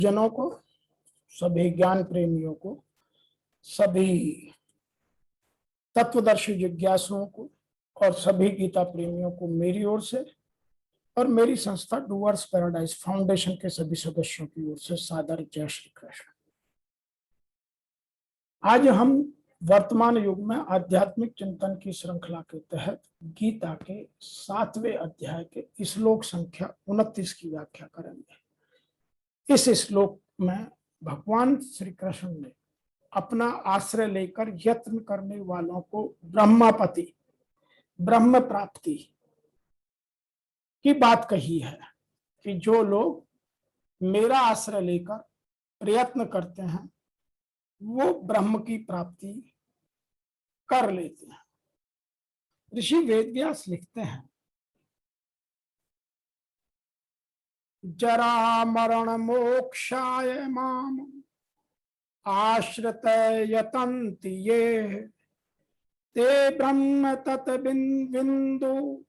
जनों को, सभी ज्ञान प्रेमियों को, सभी तत्वदर्शी जिज्ञासुओं को और सभी गीता प्रेमियों को मेरी ओर से और मेरी संस्था डूअर्स पैराडाइज फाउंडेशन के सभी सदस्यों की ओर से सादर जय श्री कृष्ण। आज हम वर्तमान युग में आध्यात्मिक चिंतन की श्रृंखला के तहत गीता के 7वें अध्याय के श्लोक संख्या 29 की व्याख्या करेंगे। इस श्लोक में भगवान श्री कृष्ण ने अपना आश्रय लेकर यत्न करने वालों को ब्रह्मापति, ब्रह्म प्राप्ति की बात कही है कि जो लोग मेरा आश्रय लेकर प्रयत्न करते हैं वो ब्रह्म की प्राप्ति कर लेते हैं। ऋषि वेदव्यास लिखते हैं, जरा मरण मोक्षाय माम आश्रित यतन्ति ये ते ब्रह्म तत बिंदु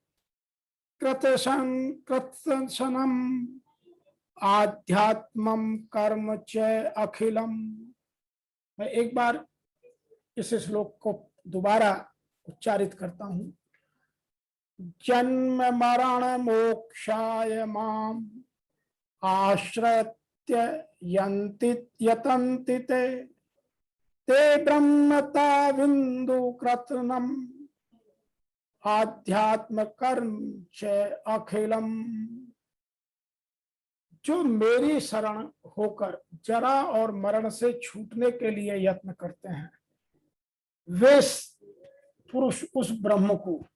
कृतशनम आध्यात्मम कर्म च अखिलम। मैं एक बार इस श्लोक को दोबारा उच्चारित करता हूं। जन्म मरण मोक्षाय माम आश्रत्य यतन्ति ते ब्रह्मता बिंदु कृतनम आध्यात्म कर्म च अखिलम। जो मेरी शरण होकर जरा और मरण से छूटने के लिए यत्न करते हैं वे पुरुष उस ब्रह्म को,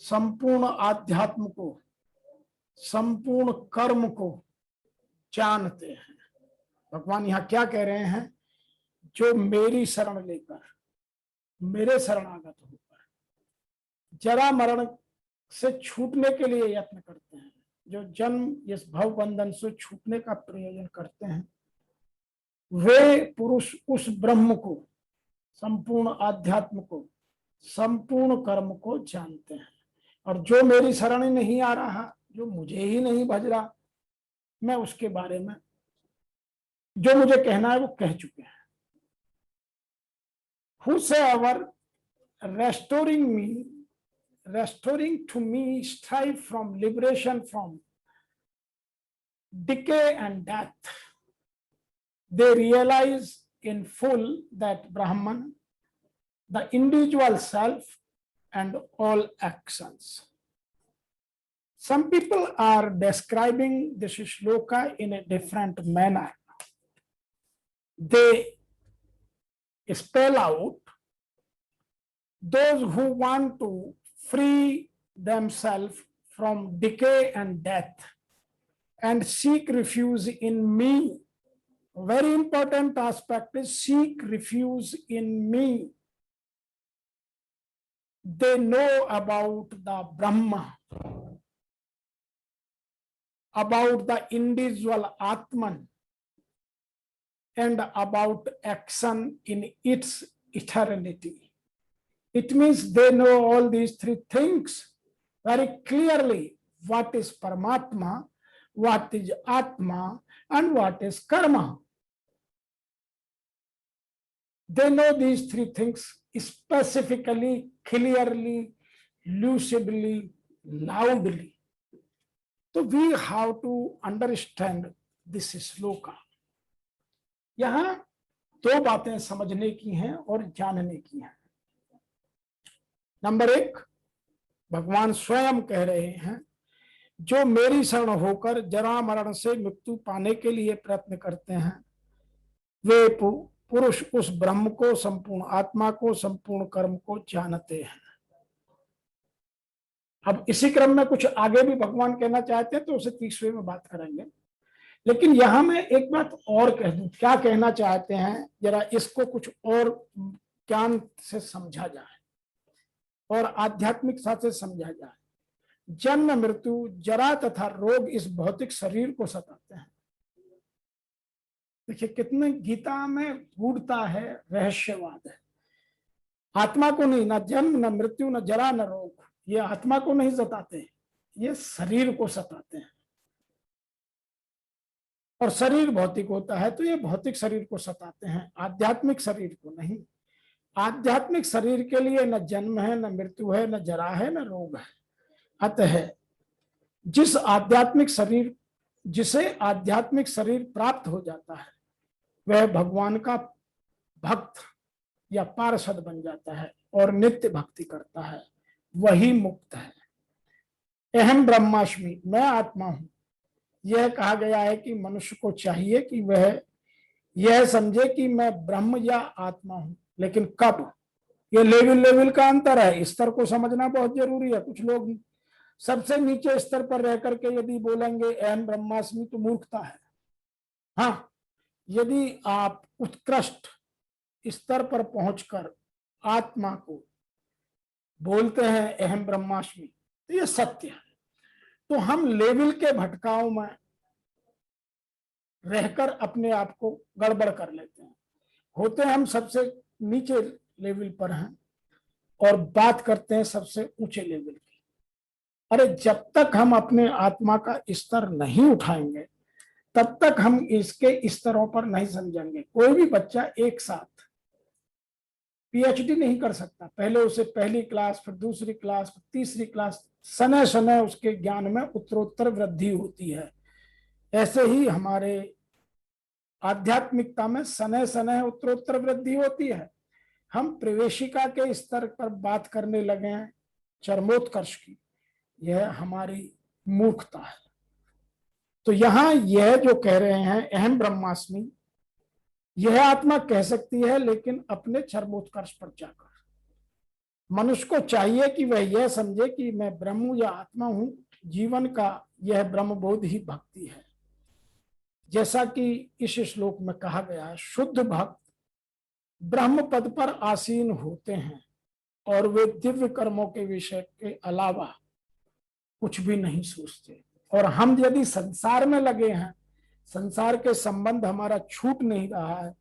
संपूर्ण आध्यात्म को, संपूर्ण कर्म को जानते हैं। भगवान यहाँ क्या कह रहे हैं? जो मेरी शरण लेकर, मेरे शरणागत होकर जरा मरण से छूटने के लिए यत्न करते हैं, जो जन्म इस भव बंधन से छूटने का प्रयोजन करते हैं, वे पुरुष उस ब्रह्म को, संपूर्ण आध्यात्म को, संपूर्ण कर्म को जानते हैं। और जो मेरी शरण नहीं आ रहा, जो मुझे ही नहीं भज रहा, मैं उसके बारे में जो मुझे कहना है वो कह चुके हैं। Whosoever restoring to me strive from liberation from decay and death, they realize in full that Brahman, the individual self and all actions. Some people are describing this shloka in a different manner. They spell out those who want to free themselves from decay and death and seek refuge in me. Very important aspect is seek refuge in me. They know about the Brahma, about the individual Atman, and about action in its eternity. It means they know all these three things very clearly: what is Paramatma, what is Atma, and what is Karma. They know these three things specifically, clearly, lucidly, loudly. So we have to understand this shloka. यहाँ दो बातें समझने की हैं और जानने की हैं। नंबर एक, भगवान स्वयं कह रहे हैं, जो मेरी शरण होकर जरा मरण से मृत्यु पाने के लिए प्रयत्न करते हैं वे पुरुष उस ब्रह्म को, संपूर्ण आत्मा को, संपूर्ण कर्म को जानते हैं। अब इसी क्रम में कुछ आगे भी भगवान कहना चाहते हैं तो उसे 30वें में बात करेंगे, लेकिन यहां मैं एक बात और कह दूं। क्या कहना चाहते हैं, जरा इसको कुछ और ज्ञान से समझा जाए और आध्यात्मिकता से समझा जाए। जन्म, मृत्यु, जरा तथा रोग इस भौतिक शरीर को सताते हैं। देखिए कितने गीता में गूढ़ता है, रहस्यवाद है। आत्मा को नहीं, ना जन्म, ना मृत्यु, ना जरा, ना रोग, ये आत्मा को नहीं सताते, ये शरीर को सताते हैं। और शरीर भौतिक होता है तो ये भौतिक शरीर को सताते हैं, आध्यात्मिक शरीर को नहीं। आध्यात्मिक शरीर के लिए न जन्म है, न मृत्यु है, न जरा है, न रोग है। अतः जिसे आध्यात्मिक शरीर प्राप्त हो जाता है वह भगवान का भक्त या पार्षद बन जाता है और नित्य भक्ति करता है, वही मुक्त है। अहम ब्रह्मास्मि, मैं आत्मा हूं। यह कहा गया है कि मनुष्य को चाहिए कि वह यह समझे कि मैं ब्रह्म या आत्मा हूं, लेकिन कब? ये लेवल का अंतर है, स्तर को समझना बहुत जरूरी है। कुछ लोग सबसे नीचे स्तर पर रह करके यदि बोलेंगे अहम ब्रह्मास्मि तो मूर्खता है। हाँ, यदि आप उत्कृष्ट स्तर पर पहुंचकर आत्मा को बोलते हैं अहम ब्रह्मास्मि तो ये सत्य है। तो हम लेवल के भटकाव में रहकर अपने आप को गड़बड़ कर लेते हैं। होते हम सबसे नीचे लेवल पर हैं और बात करते हैं सबसे ऊंचे लेवल की। अरे जब तक हम अपने आत्मा का स्तर नहीं उठाएंगे तब तक हम इसके स्तरों पर नहीं समझेंगे। कोई भी बच्चा एक साथ पीएचडी नहीं कर सकता। पहले उसे पहली क्लास, फिर दूसरी क्लास, फिर तीसरी क्लास, समय समय उसके ज्ञान में उत्तरोत्तर वृद्धि होती है। ऐसे ही हमारे आध्यात्मिकता में समय समय उत्तरोत्तर वृद्धि होती है। हम प्रवेशिका के स्तर पर बात करने लगे हैं चरमोत्कर्ष की, यह हमारी मूर्खता है। तो यहां यह जो कह रहे हैं अहम ब्रह्मास्मि, यह आत्मा कह सकती है लेकिन अपने चरमोत्कर्ष पर जाकर। मनुष्य को चाहिए कि वह यह समझे कि मैं ब्रह्म या आत्मा हूं। जीवन का यह ब्रह्मबोध ही भक्ति है। जैसा कि इस श्लोक में कहा गया है, शुद्ध भक्त ब्रह्म पद पर आसीन होते हैं और वे दिव्य कर्मों के विषय के अलावा कुछ भी नहीं सोचते। और हम यदि संसार में लगे हैं, संसार के संबंध हमारा छूट नहीं रहा है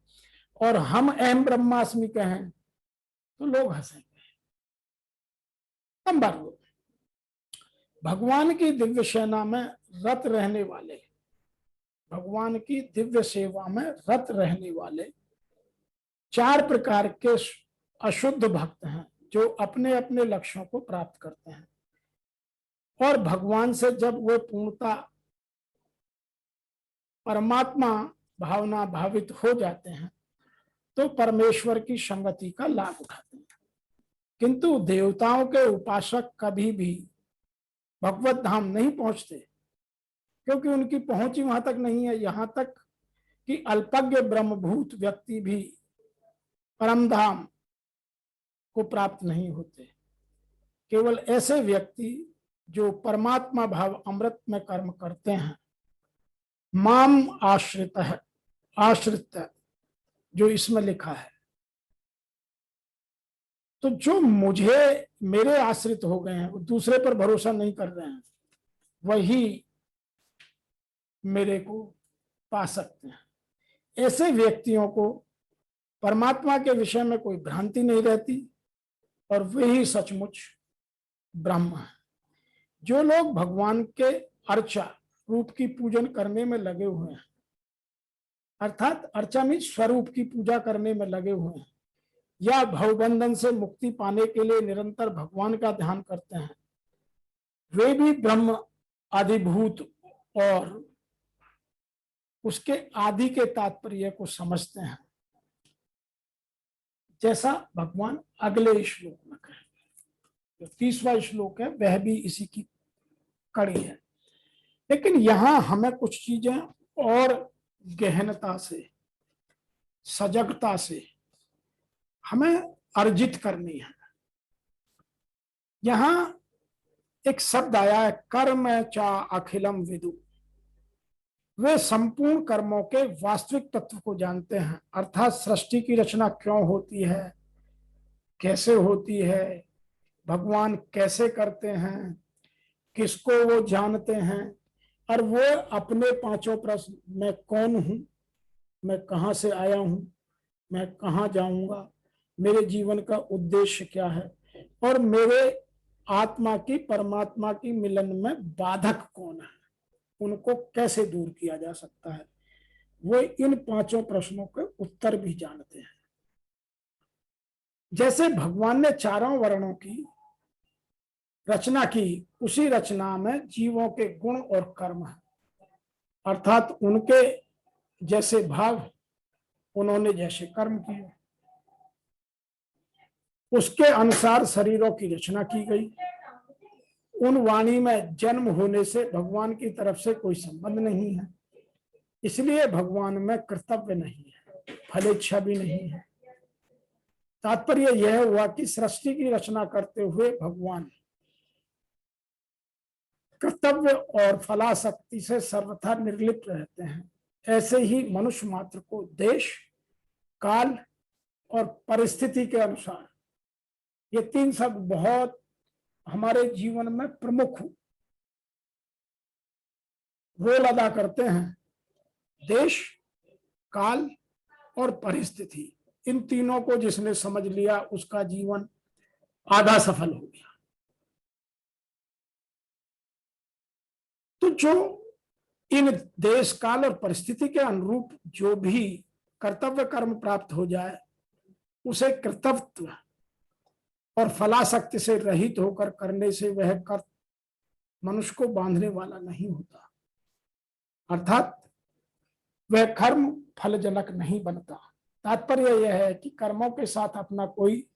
और हम अहम ब्रह्मास्मि कहें तो लोग हंसेंगे। नंबर 2, भगवान की दिव्य सेना में रत रहने वाले, भगवान की दिव्य सेवा में रत रहने वाले 4 प्रकार के अशुद्ध भक्त हैं जो अपने अपने लक्ष्यों को प्राप्त करते हैं और भगवान से जब वे पूर्णता परमात्मा भावना भावित हो जाते हैं तो परमेश्वर की संगति का लाभ उठाते हैं। किंतु देवताओं के उपासक कभी भी भगवत धाम नहीं पहुंचते क्योंकि उनकी पहुंच ही वहां तक नहीं है। यहां तक कि अल्पज्ञ ब्रह्मभूत व्यक्ति भी परम धाम को प्राप्त नहीं होते। केवल ऐसे व्यक्ति जो परमात्मा भाव अमृत में कर्म करते हैं, माम आश्रित है, आश्रित जो इसमें लिखा है, तो जो मुझे मेरे आश्रित हो गए हैं, वो दूसरे पर भरोसा नहीं कर रहे हैं, वही मेरे को पा सकते हैं। ऐसे व्यक्तियों को परमात्मा के विषय में कोई भ्रांति नहीं रहती और वही सचमुच ब्रह्म है। जो लोग भगवान के अर्चा रूप की पूजन करने में लगे हुए हैं, अर्थात अर्चा में स्वरूप की पूजा करने में लगे हुए हैं या भवबंधन से मुक्ति पाने के लिए निरंतर भगवान का ध्यान करते हैं, वे भी ब्रह्म आदिभूत और उसके आदि के तात्पर्य को समझते हैं, जैसा भगवान अगले श्लोक में कहेंगे। जो 30वां श्लोक है वह भी इसी की कड़ी है। लेकिन यहां हमें कुछ चीजें और गहनता से, सजगता से हमें अर्जित करनी है। यहां एक शब्द आया है, कर्म चा अखिलम विदु। वे संपूर्ण कर्मों के वास्तविक तत्व को जानते हैं, अर्थात सृष्टि की रचना क्यों होती है, कैसे होती है, भगवान कैसे करते हैं, किसको वो जानते हैं, और वो अपने 5 प्रश्न, मैं कौन हूं, मैं कहां से आया हूं, मैं कहां जाऊंगा, मेरे जीवन का उद्देश्य क्या है और मेरे आत्मा की परमात्मा की मिलन में बाधक कौन है, उनको कैसे दूर किया जा सकता है, वो इन पांचों प्रश्नों के उत्तर भी जानते हैं। जैसे भगवान ने चारों वर्णों की रचना की, उसी रचना में जीवों के गुण और कर्म है, अर्थात उनके जैसे भाव, उन्होंने जैसे कर्म किए, उसके अनुसार शरीरों की रचना की गई। उन वाणी में जन्म होने से भगवान की तरफ से कोई संबंध नहीं है, इसलिए भगवान में कर्तव्य नहीं है, फलेच्छा भी नहीं है। तात्पर्य यह हुआ कि सृष्टि की रचना करते हुए भगवान कर्तव्य और फलाशक्ति से सर्वथा निर्लिप्त रहते हैं। ऐसे ही मनुष्य मात्र को देश, काल और परिस्थिति के अनुसार, ये तीन शब्द बहुत हमारे जीवन में प्रमुख रोल अदा करते हैं। देश, काल और परिस्थिति, इन तीनों को जिसने समझ लिया उसका जीवन आधा सफल हो गया। तो जो इन देश, काल और परिस्थिति के अनुरूप जो भी कर्तव्य कर्म प्राप्त हो जाए, उसे कर्तव्य और फलाशक्ति से रहित होकर करने से वह कर्म मनुष्य को बांधने वाला नहीं होता, अर्थात वह कर्म फलजनक नहीं बनता। तात्पर्य यह है कि कर्मों के साथ अपना कोई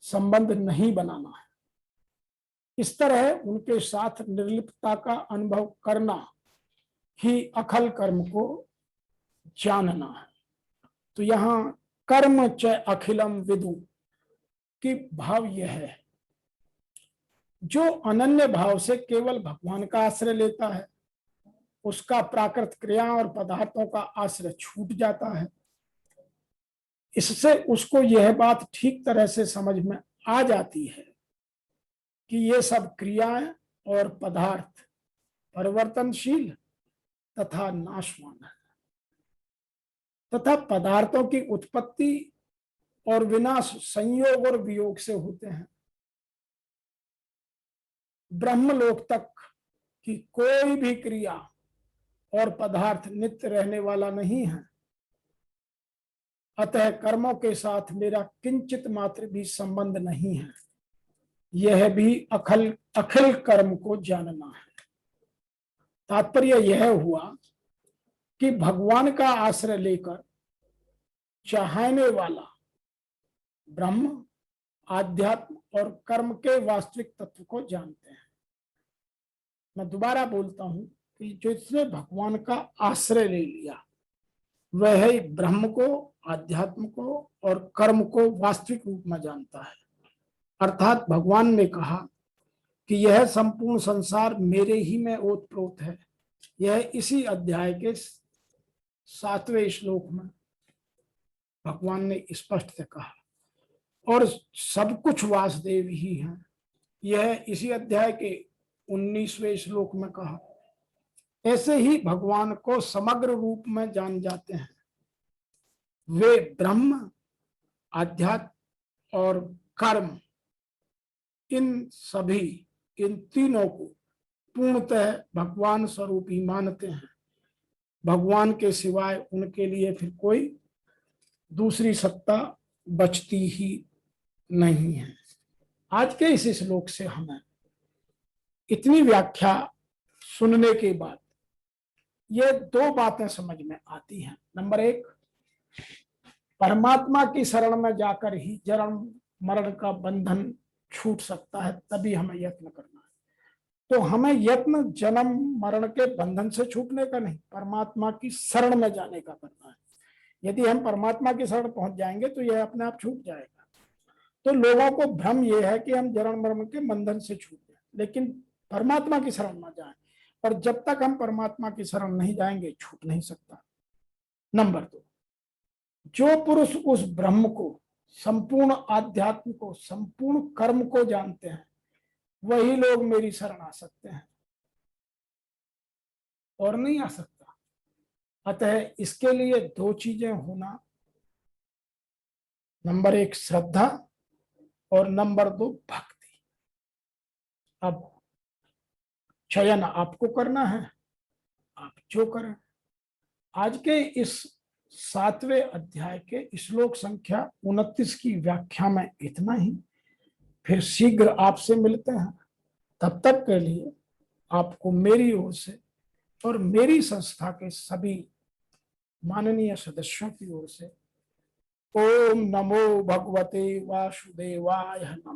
संबंध नहीं बनाना है। इस तरह उनके साथ निर्लिप्तता का अनुभव करना ही अखल कर्म को जानना है। तो यहां कर्म च अखिलम विदु की भाव यह है, जो अनन्य भाव से केवल भगवान का आश्रय लेता है, उसका प्राकृत क्रिया और पदार्थों का आश्रय छूट जाता है। इससे उसको यह बात ठीक तरह से समझ में आ जाती है कि ये सब क्रियाएं और पदार्थ परिवर्तनशील तथा नाशवान है, तथा पदार्थों की उत्पत्ति और विनाश संयोग और वियोग से होते हैं। ब्रह्मलोक तक की कोई भी क्रिया और पदार्थ नित्य रहने वाला नहीं है, अतः कर्मों के साथ मेरा किंचित मात्र भी संबंध नहीं है। यह भी अखिल कर्म को जानना है। तात्पर्य यह हुआ कि भगवान का आश्रय लेकर चाहने वाला ब्रह्म, आध्यात्म और कर्म के वास्तविक तत्व को जानते हैं। मैं दोबारा बोलता हूं कि जिसने भगवान का आश्रय ले लिया वह ही ब्रह्म को, आध्यात्म को और कर्म को वास्तविक रूप में जानता है। अर्थात भगवान ने कहा कि यह संपूर्ण संसार मेरे ही में ओतप्रोत है। यह इसी अध्याय के 7वें श्लोक में भगवान ने स्पष्ट से कहा, और सब कुछ वासुदेव ही है, यह इसी अध्याय के 19वें श्लोक में कहा। ऐसे ही भगवान को समग्र रूप में जान जाते हैं। वे ब्रह्म, आध्यात्म और कर्म, इन तीनों को पूर्णतः भगवान स्वरूप ही मानते हैं। भगवान के सिवाय उनके लिए फिर कोई दूसरी सत्ता बचती ही नहीं है। आज के इस श्लोक से हमें इतनी व्याख्या सुनने के बाद ये दो बातें समझ में आती हैं। नंबर एक, परमात्मा की शरण में जाकर ही जन्म मरण का बंधन छूट सकता है, तभी हमें यत्न करना है। तो हमें यत्न जन्म मरण के बंधन से छूटने का नहीं, परमात्मा की शरण में जाने का करना है। यदि हम परमात्मा की शरण पहुंच जाएंगे तो यह अपने आप छूट जाएगा। तो लोगों को भ्रम यह है कि हम जन्म मरण के बंधन से छूट गए, लेकिन परमात्मा की शरण में जाएं, और जब तक हम परमात्मा की शरण नहीं जाएंगे छूट नहीं सकता। नंबर 2, जो पुरुष उस ब्रह्म को, संपूर्ण आध्यात्म को, संपूर्ण कर्म को जानते हैं, वही लोग मेरी शरण आ सकते हैं, और नहीं आ सकता। अतः इसके लिए दो चीजें होना, नंबर 1 श्रद्धा और नंबर 2 भक्ति। अब चयन आपको करना है, आप जो करें। आज के इस 7वें अध्याय के श्लोक संख्या 29 की व्याख्या में इतना ही। फिर शीघ्र आपसे मिलते हैं। तब तक के लिए आपको मेरी ओर से और मेरी संस्था के सभी माननीय सदस्यों की ओर से ओम नमो भगवते वासुदेवाय नमः।